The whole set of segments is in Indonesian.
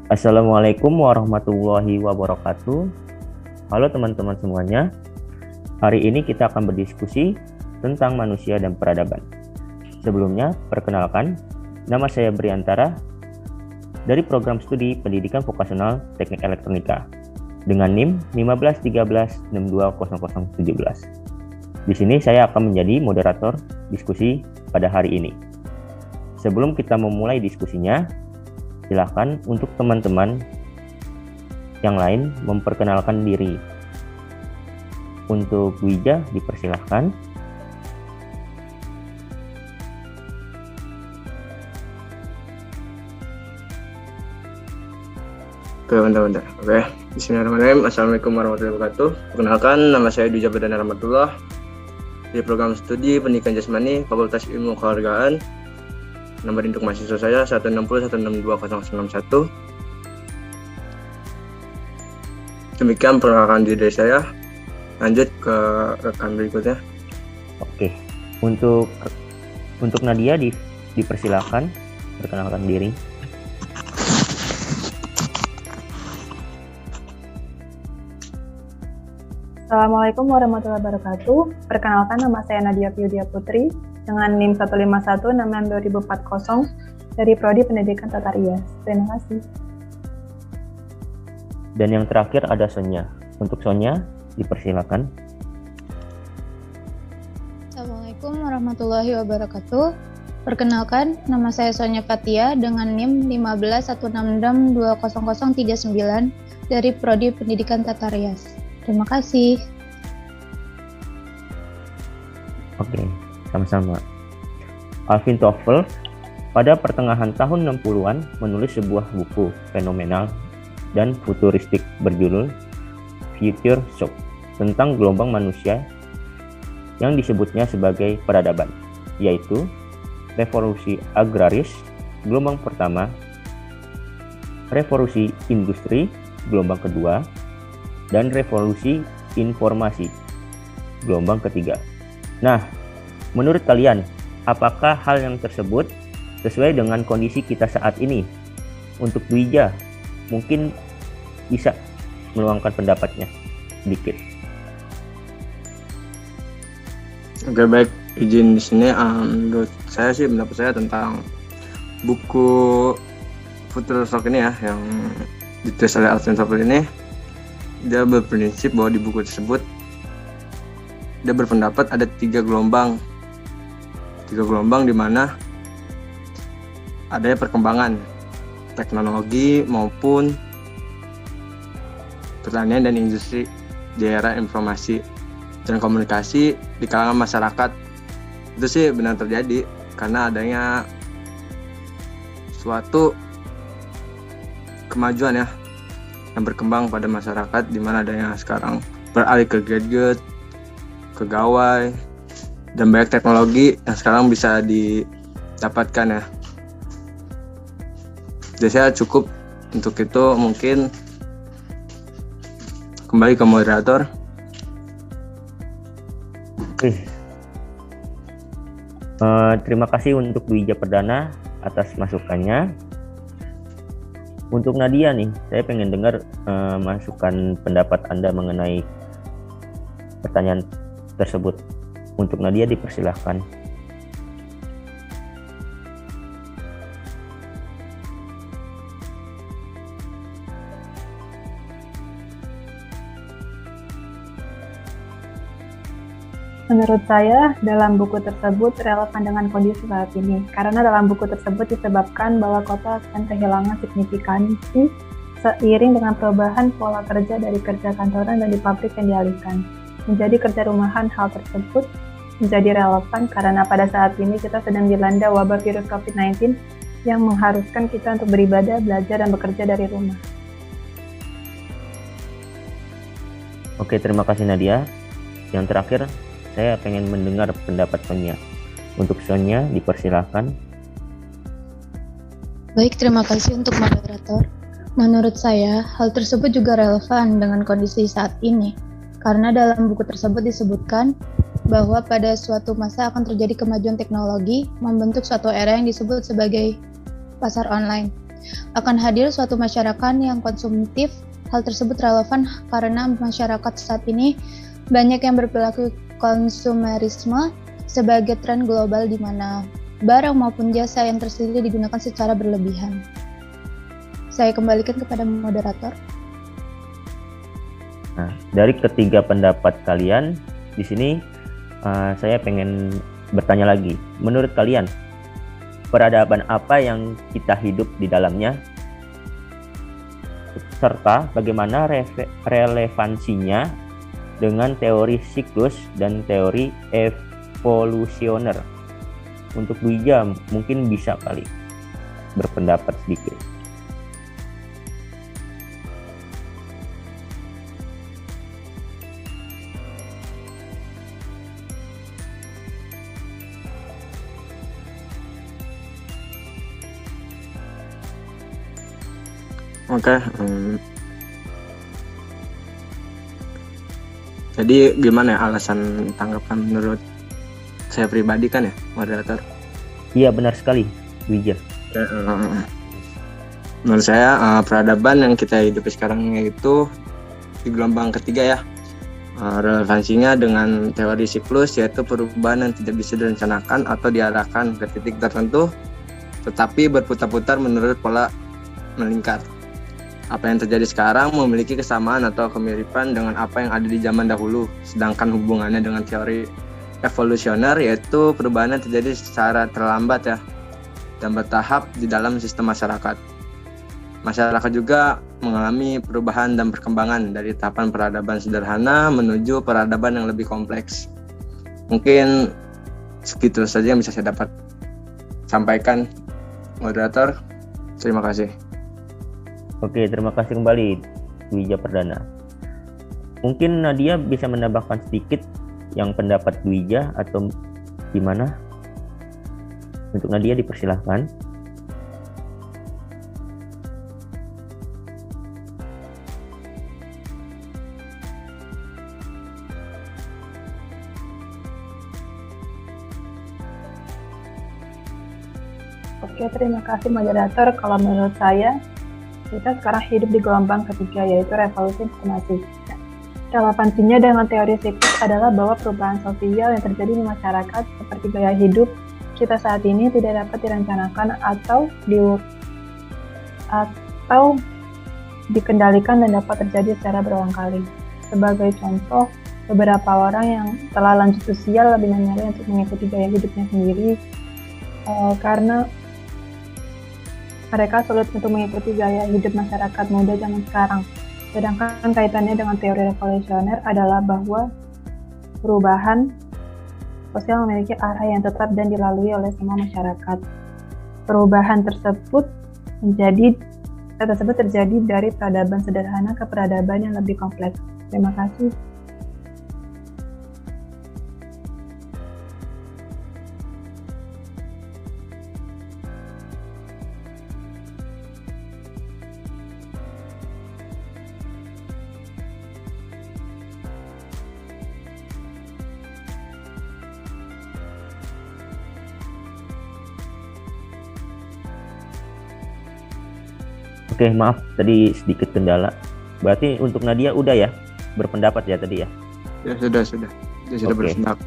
Assalamualaikum warahmatullahi wabarakatuh. Halo teman-teman semuanya. Hari ini kita akan berdiskusi tentang manusia dan peradaban. Sebelumnya, perkenalkan, nama saya Briantara dari Program Studi Pendidikan Vokasional Teknik Elektronika dengan NIM 1513620017. Di sini saya akan menjadi moderator diskusi pada hari ini. Sebelum kita memulai diskusinya, silakan untuk teman-teman yang lain memperkenalkan diri. Untuk Wija dipersilahkan. Bentar. Oke. Bismillahirrahmanirrahim. Assalamualaikum warahmatullahi wabarakatuh. Perkenalkan, nama saya Duja Badana Rahmatullah di Program Studi Pendidikan Jasmani Fakultas Ilmu Keluargaan. Nomor induk mahasiswa saya 160162061. Demikian perkenalkan diri saya. Lanjut ke rekan berikutnya. Oke. Untuk Nadia dipersilakan perkenalkan diri. Assalamualaikum warahmatullahi wabarakatuh. Perkenalkan, nama saya Nadia Fiudia Putri dengan NIM 151662040 dari Prodi Pendidikan Tata Rias. Terima kasih. Dan yang terakhir ada Sonya. Untuk Sonya dipersilakan. Assalamualaikum warahmatullahi wabarakatuh. Perkenalkan, nama saya Sonya Fatia dengan NIM 1516620039 dari Prodi Pendidikan Tata Rias. Terima kasih. Oke, sama-sama. Alvin Toffel pada pertengahan tahun 60-an menulis sebuah buku fenomenal dan futuristik berjudul Future Shock tentang gelombang manusia yang disebutnya sebagai peradaban, yaitu revolusi agraris gelombang pertama, revolusi industri gelombang kedua, dan revolusi informasi gelombang ketiga. Nah, menurut kalian, apakah hal yang tersebut sesuai dengan kondisi kita saat ini? Untuk Dwija, mungkin bisa meluangkan pendapatnya sedikit. Oke, baik. Izin di sini. Menurut saya sih, pendapat saya tentang buku Future Shock ini ya, yang ditulis oleh Alvin Toffel ini. Dia berprinsip bahwa di buku tersebut dia berpendapat ada tiga gelombang di mana adanya perkembangan teknologi maupun pertanian dan industri di era informasi dan komunikasi di kalangan masyarakat. Itu sih benar terjadi karena adanya suatu kemajuan ya yang berkembang pada masyarakat, di mana adanya sekarang beralih ke gadget, ke gawai, dan banyak teknologi yang sekarang bisa didapatkan ya. Jadi saya cukup untuk itu, mungkin kembali ke moderator. Terima kasih untuk Dwija Perdana atas masukannya. Untuk Nadia nih, saya pengen dengar masukan pendapat Anda mengenai pertanyaan tersebut. Untuk Nadia dipersilahkan. Menurut saya, dalam buku tersebut relevan dengan kondisi saat ini, karena dalam buku tersebut disebabkan bahwa kota akan kehilangan signifikansi seiring dengan perubahan pola kerja dari kerja kantoran dan di pabrik yang dialihkan menjadi kerja rumahan. Hal tersebut menjadi relevan karena pada saat ini kita sedang dilanda wabah virus COVID-19 yang mengharuskan kita untuk beribadah, belajar, dan bekerja dari rumah. Oke, terima kasih Nadia. Yang terakhir, saya pengen mendengar pendapat Sonya. Untuk Sonya, dipersilahkan. Baik, terima kasih untuk moderator. Menurut saya, hal tersebut juga relevan dengan kondisi saat ini. Karena dalam buku tersebut disebutkan bahwa pada suatu masa akan terjadi kemajuan teknologi membentuk suatu era yang disebut sebagai pasar online. akan hadir suatu masyarakat yang konsumtif. Hal tersebut relevan karena masyarakat saat ini banyak yang berperilaku konsumerisme sebagai tren global di mana barang maupun jasa yang tersedia digunakan secara berlebihan. Saya kembalikan kepada moderator. Nah, dari ketiga pendapat kalian di sini saya pengen bertanya lagi. Menurut kalian, peradaban apa yang kita hidup di dalamnya? Serta bagaimana relevansinya dengan teori siklus dan teori evolusioner. Untuk Dwija mungkin bisa kali berpendapat sedikit. Oke, jadi gimana ya alasan tanggapan menurut saya pribadi kan ya, moderator? Iya benar sekali, Dwija. Menurut saya peradaban yang kita hidupi sekarang itu di gelombang ketiga ya. Relevansinya dengan teori siklus, yaitu perubahan yang tidak bisa direncanakan atau diarahkan ke titik tertentu, tetapi berputar-putar menurut pola melingkar. Apa yang terjadi sekarang memiliki kesamaan atau kemiripan dengan apa yang ada di zaman dahulu, sedangkan hubungannya dengan teori evolusioner, yaitu perubahan yang terjadi secara terlambat ya, dan bertahap di dalam sistem masyarakat. Masyarakat juga mengalami perubahan dan perkembangan dari tahapan peradaban sederhana menuju peradaban yang lebih kompleks. Mungkin segitu saja yang bisa saya dapat sampaikan, moderator. Terima kasih. Oke, terima kasih kembali Dwija Perdana. Mungkin Nadia bisa menambahkan sedikit yang pendapat Dwija atau gimana? Untuk Nadia dipersilahkan. Oke, terima kasih moderator. Kalau menurut saya, kita sekarang hidup di gelombang ketiga, yaitu revolusi informasi. Relevansinya dengan teori siklus adalah bahwa perubahan sosial yang terjadi di masyarakat seperti gaya hidup kita saat ini tidak dapat direncanakan atau dikendalikan dan dapat terjadi secara berulang kali. Sebagai contoh, beberapa orang yang telah lanjut usia lebih memilih untuk mengikuti gaya hidupnya sendiri karena mereka sulit untuk mengikuti gaya hidup masyarakat muda zaman sekarang. Sedangkan kaitannya dengan teori revolusioner adalah bahwa perubahan sosial memiliki arah yang tetap dan dilalui oleh semua masyarakat. Perubahan tersebut terjadi dari peradaban sederhana ke peradaban yang lebih kompleks. Terima kasih. Oke, maaf tadi sedikit kendala. Berarti untuk Nadia udah ya berpendapat ya tadi ya? Ya sudah. Dia sudah berpendapat.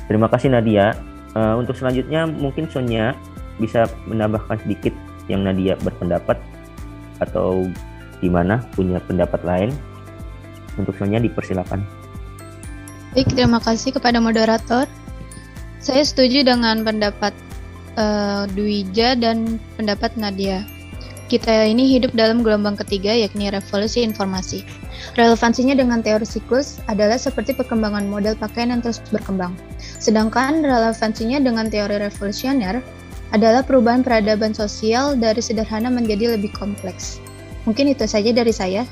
Terima kasih Nadia. Untuk selanjutnya mungkin Sonia bisa menambahkan sedikit yang Nadia berpendapat atau gimana punya pendapat lain. Untuk Sonia dipersilakan. Baik, terima kasih kepada moderator. Saya setuju dengan pendapat Dwija dan pendapat Nadia. Kita ini hidup dalam gelombang ketiga, yakni revolusi informasi. Relevansinya dengan teori siklus adalah seperti perkembangan model pakaian yang terus berkembang. Sedangkan relevansinya dengan teori revolusioner adalah perubahan peradaban sosial dari sederhana menjadi lebih kompleks. Mungkin itu saja dari saya.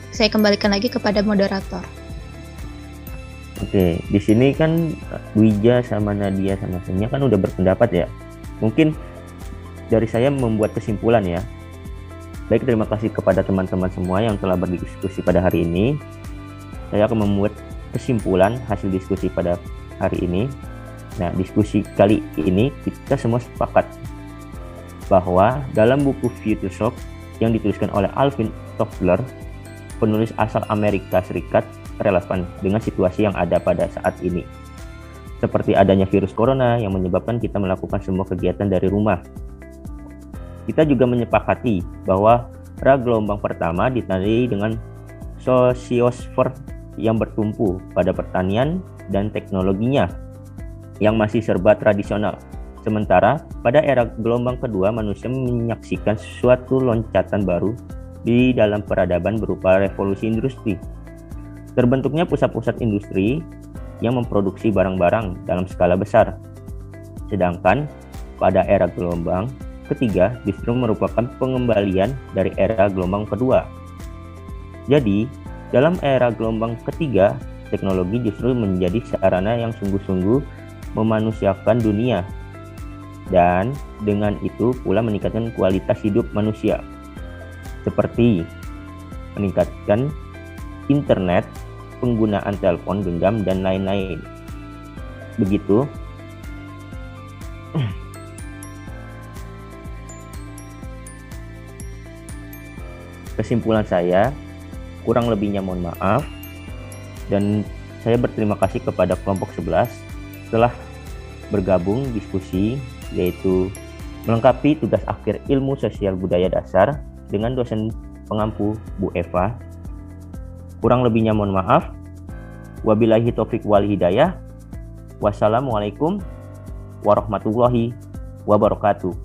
Saya kembalikan lagi kepada moderator. Oke, di sini kan Dwija sama Nadia sama Sonia kan udah berpendapat ya. Mungkin dari saya membuat kesimpulan ya. Baik, terima kasih kepada teman-teman semua yang telah berdiskusi pada hari ini. Saya akan membuat kesimpulan hasil diskusi pada hari ini. Nah, diskusi kali ini kita semua sepakat bahwa dalam buku Future Shock yang dituliskan oleh Alvin Toffler, penulis asal Amerika Serikat, relevan dengan situasi yang ada pada saat ini. Seperti adanya virus corona yang menyebabkan kita melakukan semua kegiatan dari rumah. Kita juga menyepakati bahwa era gelombang pertama ditandai dengan sosiosfer yang bertumpu pada pertanian dan teknologinya yang masih serba tradisional. Sementara pada era gelombang kedua manusia menyaksikan suatu loncatan baru di dalam peradaban berupa revolusi industri. Terbentuknya pusat-pusat industri yang memproduksi barang-barang dalam skala besar. Sedangkan pada era gelombang ketiga justru merupakan pengembalian dari era gelombang kedua. Jadi, dalam era gelombang ketiga, teknologi justru menjadi sarana yang sungguh-sungguh memanusiakan dunia. Dan dengan itu pula meningkatkan kualitas hidup manusia. Seperti meningkatkan internet, penggunaan telepon genggam, dan lain-lain. Begitu. Kesimpulan saya, kurang lebihnya mohon maaf, dan saya berterima kasih kepada kelompok 11 telah bergabung diskusi, yaitu melengkapi tugas akhir ilmu sosial budaya dasar dengan dosen pengampu Bu Eva. Kurang lebihnya mohon maaf. Wabillahi taufik wal hidayah. Wassalamualaikum warahmatullahi wabarakatuh.